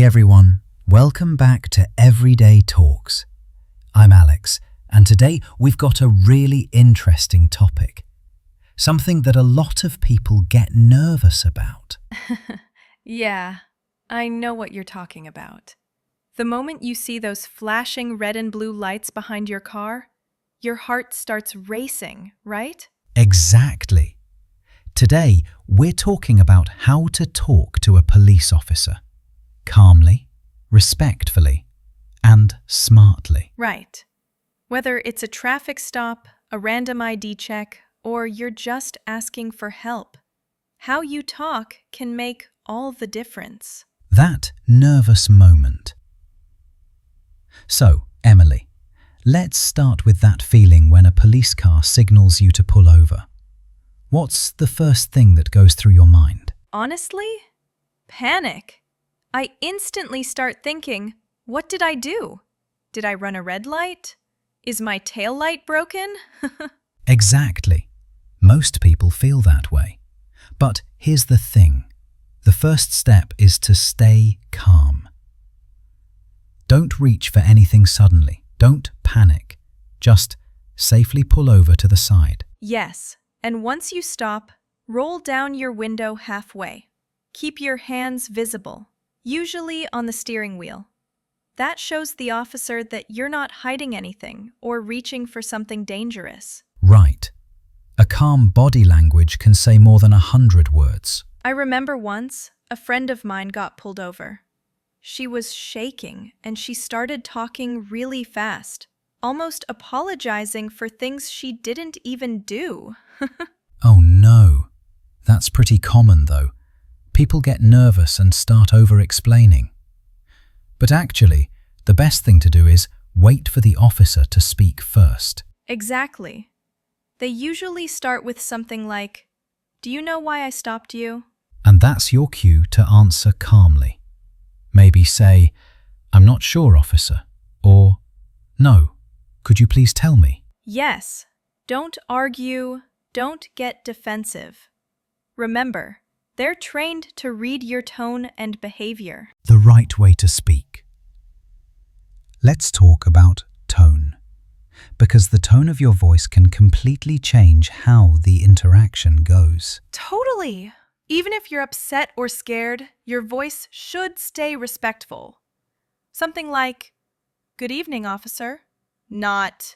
Hey everyone, welcome back to Everyday Talks. I'm Alex, and today we've got a really interesting topic. Something that a lot of people get nervous about. Yeah, I know what you're talking about. The moment you see those flashing red and blue lights behind your car, your heart starts racing, right? Exactly. Today, we're talking about how to talk to a police officer. Calmly, respectfully, and smartly. Right. Whether it's a traffic stop, a random ID check, or you're just asking for help, how you talk can make all the difference. That nervous moment. So, Emily, let's start with that feeling when a police car signals you to pull over. What's the first thing that goes through your mind? Honestly, panic. I instantly start thinking, what did I do? Did I run a red light? Is my tail light broken? Exactly. Most people feel that way. But here's the thing. The first step is to stay calm. Don't reach for anything suddenly. Don't panic. Just safely pull over to the side. Yes, and once you stop, roll down your window halfway. Keep your hands visible, usually on the steering wheel. That shows the officer that you're not hiding anything or reaching for something dangerous. Right. A calm body language can say more than 100 words. I remember once, a friend of mine got pulled over. She was shaking and she started talking really fast, almost apologizing for things she didn't even do. Oh no. That's pretty common though. People get nervous and start over-explaining. But actually, the best thing to do is wait for the officer to speak first. Exactly. They usually start with something like, "Do you know why I stopped you?" And that's your cue to answer calmly. Maybe say, "I'm not sure, officer," or "No, could you please tell me?" Yes. Don't argue. Don't get defensive. Remember, they're trained to read your tone and behavior. The right way to speak. Let's talk about tone, because the tone of your voice can completely change how the interaction goes. Totally. Even if you're upset or scared, your voice should stay respectful. Something like, "Good evening, officer." Not,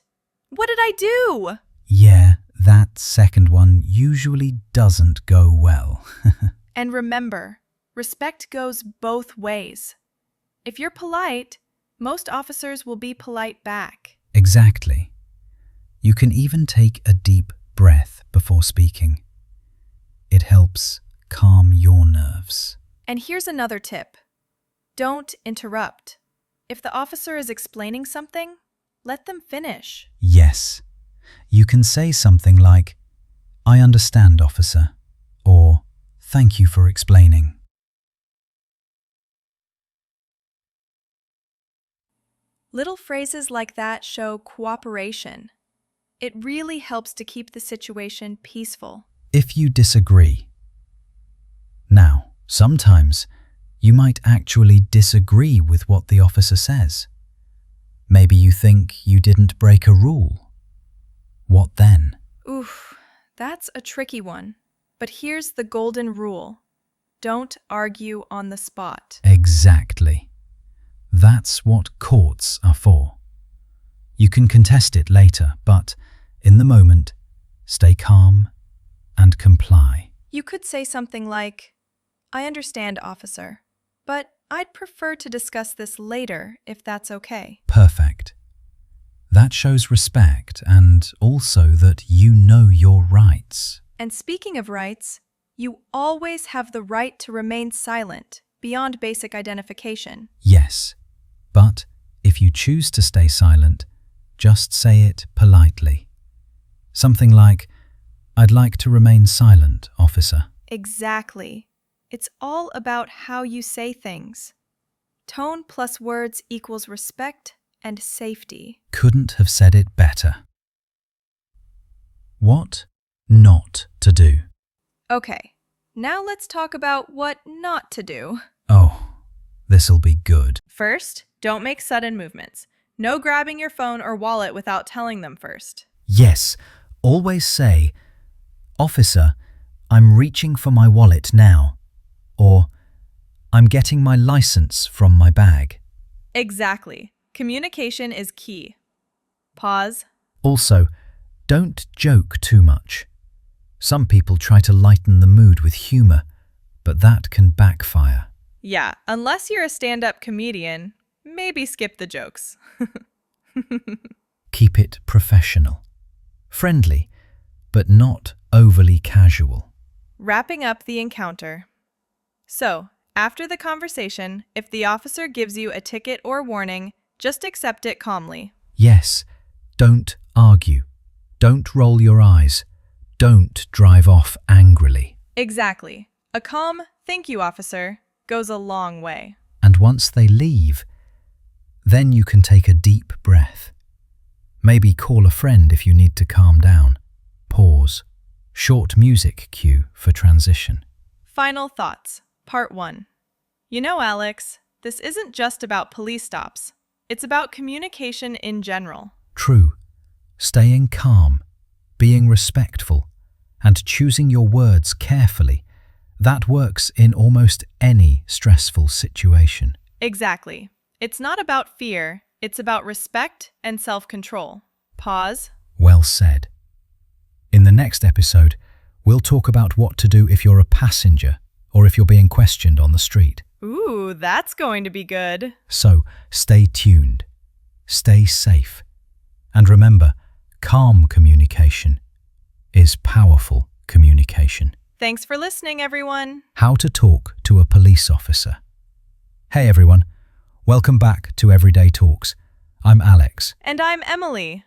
"What did I do?" Yeah, that second one usually doesn't go well. And remember, respect goes both ways. If you're polite, most officers will be polite back. Exactly. You can even take a deep breath before speaking. It helps calm your nerves. And here's another tip. Don't interrupt. If the officer is explaining something, let them finish. Yes. You can say something like, "I understand, officer," or "Thank you for explaining." Little phrases like that show cooperation. It really helps to keep the situation peaceful. If you disagree. Now, sometimes you might actually disagree with what the officer says. Maybe you think you didn't break a rule. What then? Oof, that's a tricky one. But here's the golden rule. Don't argue on the spot. Exactly. That's what courts are for. You can contest it later, but in the moment, stay calm and comply. You could say something like, "I understand, officer, but I'd prefer to discuss this later if that's okay." Perfect. That shows respect and also that you know your rights. And speaking of rights, you always have the right to remain silent beyond basic identification. Yes, but if you choose to stay silent, just say it politely. Something like, "I'd like to remain silent, officer." Exactly. It's all about how you say things. Tone plus words equals respect and safety. Couldn't have said it better. What not to do? Okay, now let's talk about what not to do. Oh, This'll be good. First, don't make sudden movements. No grabbing your phone or wallet without telling them first. Yes, always say, "Officer, I'm reaching for my wallet now," or "I'm getting my license from my bag." Exactly. Communication is key. Pause. Also, don't joke too much. Some people try to lighten the mood with humor, but that can backfire. Yeah, unless you're a stand-up comedian, maybe skip the jokes. Keep it professional, friendly, but not overly casual. Wrapping up the encounter. So, after the conversation, if the officer gives you a ticket or warning, just accept it calmly. Yes, don't argue. Don't roll your eyes. Don't drive off angrily. Exactly. A calm, "Thank you, officer," goes a long way. And once they leave, then you can take a deep breath. Maybe call a friend if you need to calm down. Pause. Short music cue for transition. Final thoughts. Part 1. You know, Alex, this isn't just about police stops. It's about communication in general. True. Staying calm, being respectful, and choosing your words carefully, that works in almost any stressful situation. Exactly. It's not about fear, it's about respect and self-control. Pause. Well said. In the next episode, we'll talk about what to do if you're a passenger or if you're being questioned on the street. Ooh, that's going to be good. So, stay tuned, stay safe, and remember, calm communication is powerful communication. Thanks for listening, everyone. How to talk to a police officer. Hey everyone, welcome back to Everyday Talks. I'm Alex. And I'm Emily.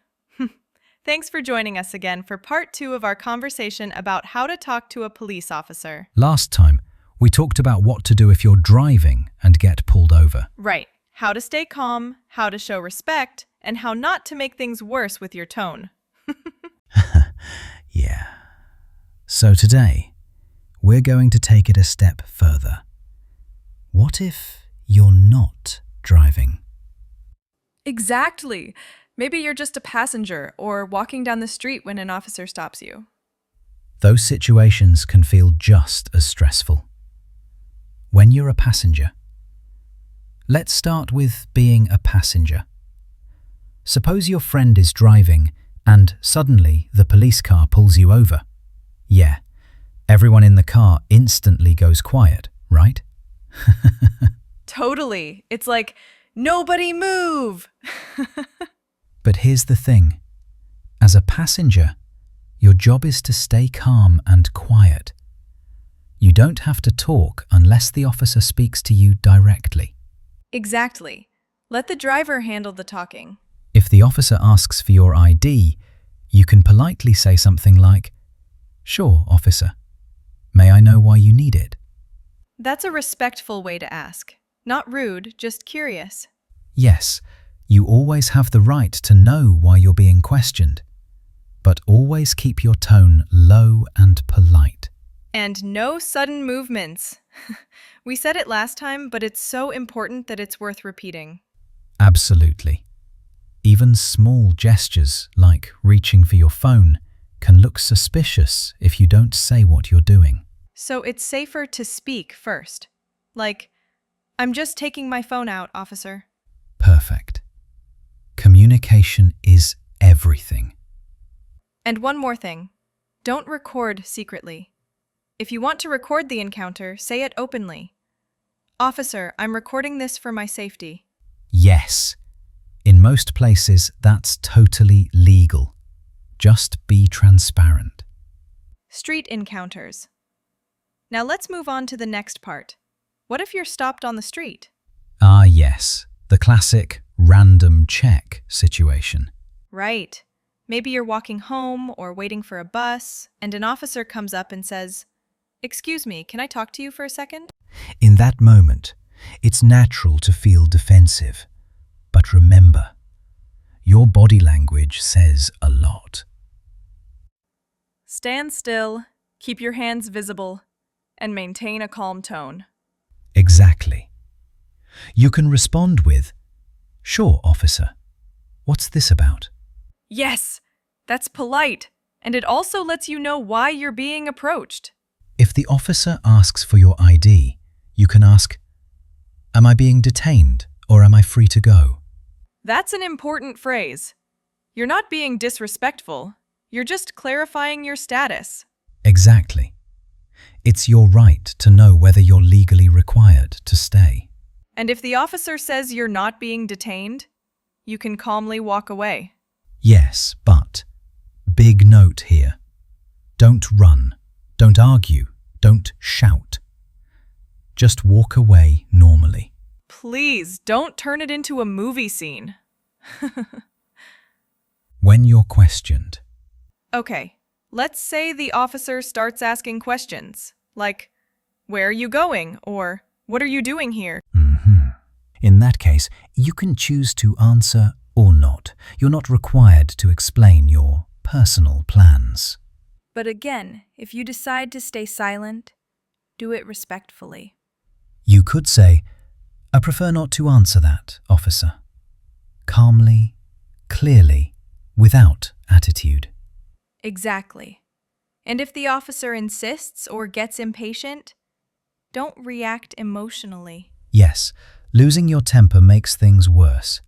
Thanks for joining us again for part 2 of our conversation about how to talk to a police officer. Last time, we talked about what to do if you're driving and get pulled over. Right. How to stay calm, how to show respect, and how not to make things worse with your tone. Yeah. So today, we're going to take it a step further. What if you're not driving? Exactly. Maybe you're just a passenger or walking down the street when an officer stops you. Those situations can feel just as stressful. When you're a passenger. Let's start with being a passenger. Suppose your friend is driving and suddenly the police car pulls you over. Yeah, everyone in the car instantly goes quiet, right? Totally. It's like, nobody move! But here's the thing. As a passenger, your job is to stay calm and quiet. You don't have to talk unless the officer speaks to you directly. Exactly. Let the driver handle the talking. If the officer asks for your ID, you can politely say something like, "Sure, officer. May I know why you need it?" That's a respectful way to ask. Not rude, just curious. Yes, you always have the right to know why you're being questioned, but always keep your tone low and polite. And no sudden movements. We said it last time, but it's so important that it's worth repeating. Absolutely. Even small gestures like reaching for your phone can look suspicious if you don't say what you're doing. So it's safer to speak first. Like, "I'm just taking my phone out, officer." Perfect. Communication is everything. And one more thing. Don't record secretly. If you want to record the encounter, say it openly. "Officer, I'm recording this for my safety." Yes. In most places, that's totally legal. Just be transparent. Street encounters. Now let's move on to the next part. What if you're stopped on the street? Ah, yes. The classic random check situation. Right. Maybe you're walking home or waiting for a bus, and an officer comes up and says, "Excuse me, can I talk to you for a second?" In that moment, it's natural to feel defensive. But remember, your body language says a lot. Stand still, keep your hands visible, and maintain a calm tone. Exactly. You can respond with, "Sure, officer. What's this about?" Yes, that's polite, and it also lets you know why you're being approached. If the officer asks for your ID, you can ask, "Am I being detained or am I free to go?" That's an important phrase. You're not being disrespectful, you're just clarifying your status. Exactly. It's your right to know whether you're legally required to stay. And if the officer says you're not being detained, you can calmly walk away. Yes, but big note here. Don't run, don't argue, don't shout. Just walk away normally. Please don't turn it into a movie scene. When you're questioned, Okay, let's say the officer starts asking questions, like, "Where are you going?" or "What are you doing here?" In that case, you can choose to answer or not. You're not required to explain your personal plans. But again, if you decide to stay silent, do it respectfully. You could say, "I prefer not to answer that, officer." Calmly, clearly, without attitude. Exactly. And if the officer insists or gets impatient, don't react emotionally. Yes, losing your temper makes things worse.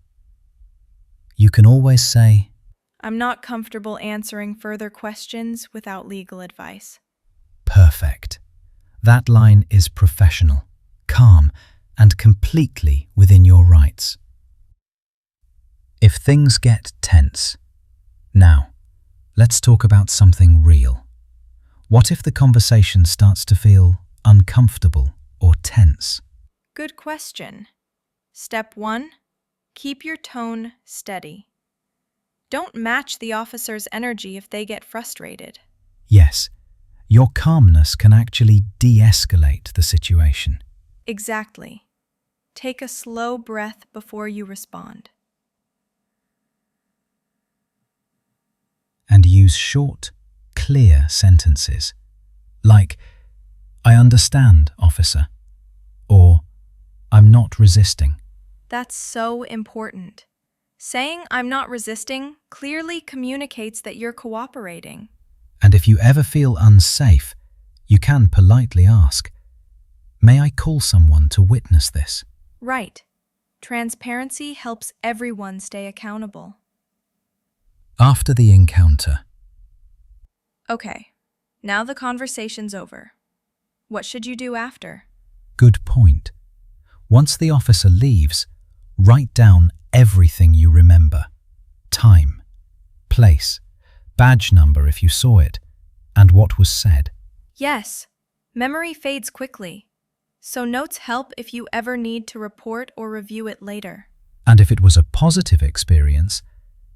You can always say, "I'm not comfortable answering further questions without legal advice." "Perfect." That line is professional, calm, and completely within your rights. If things get tense, now, let's talk about something real. What if the conversation starts to feel uncomfortable or tense? Good question. Step 1. Keep your tone steady. Don't match the officer's energy if they get frustrated. Yes, your calmness can actually de-escalate the situation. Exactly. Take a slow breath before you respond. And use short, clear sentences, like, "I understand, officer," or "I'm not resisting." That's so important. Saying "I'm not resisting" clearly communicates that you're cooperating. And if you ever feel unsafe, you can politely ask, "May I call someone to witness this?" Right. Transparency helps everyone stay accountable. After the encounter, Okay, now the conversation's over. What should you do after? good point. Once the officer leaves, write down everything you remember. Time, place, badge number if you saw it, and what was said. Yes, memory fades quickly, so notes help if you ever need to report or review it later. And if it was a positive experience,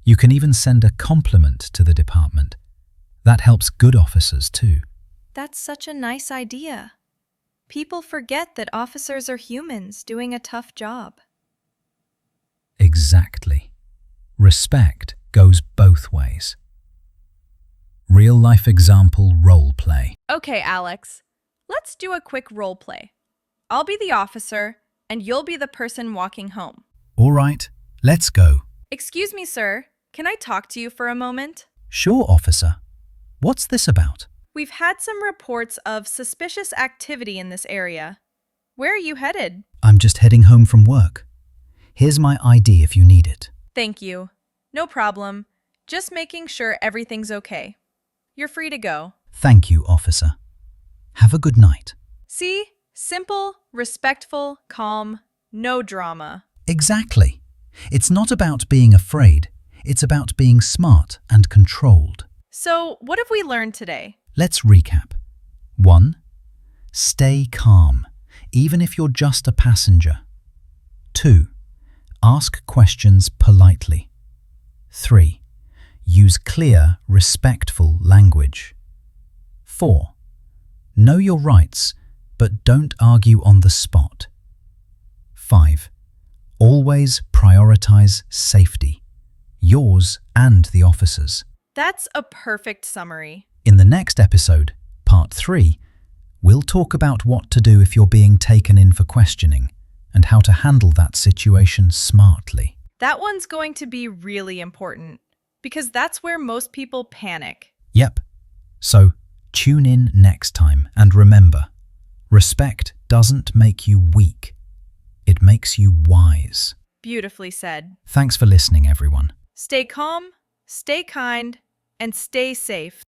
you can even send a compliment to the department. That helps good officers too. That's such a nice idea. People forget that officers are humans doing a tough job. Exactly. Respect goes both ways. Real-life example role play. Okay, Alex, let's do a quick role play. I'll be the officer, and you'll be the person walking home. All right, let's go. Excuse me, sir. Can I talk to you for a moment? Sure, officer. What's this about? We've had some reports of suspicious activity in this area. Where are you headed? I'm just heading home from work. Here's my ID if you need it. Thank you. No problem. Just making sure everything's okay. You're free to go. Thank you, officer. Have a good night. See? Simple, respectful, calm, no drama. Exactly. It's not about being afraid. It's about being smart and controlled. So, what have we learned today? Let's recap. 1. Stay calm, even if you're just a passenger. 2. Ask questions politely. 3. Use clear, respectful language. 4. Know your rights, but don't argue on the spot. 5. Always prioritize safety, yours and the officers. That's a perfect summary. In the next episode, Part 3, we'll talk about what to do if you're being taken in for questioning and how to handle that situation smartly. That one's going to be really important because that's where most people panic. Yep. So tune in next time and remember, respect doesn't make you weak. It makes you wise. Beautifully said. Thanks for listening, everyone. Stay calm, stay kind, and stay safe.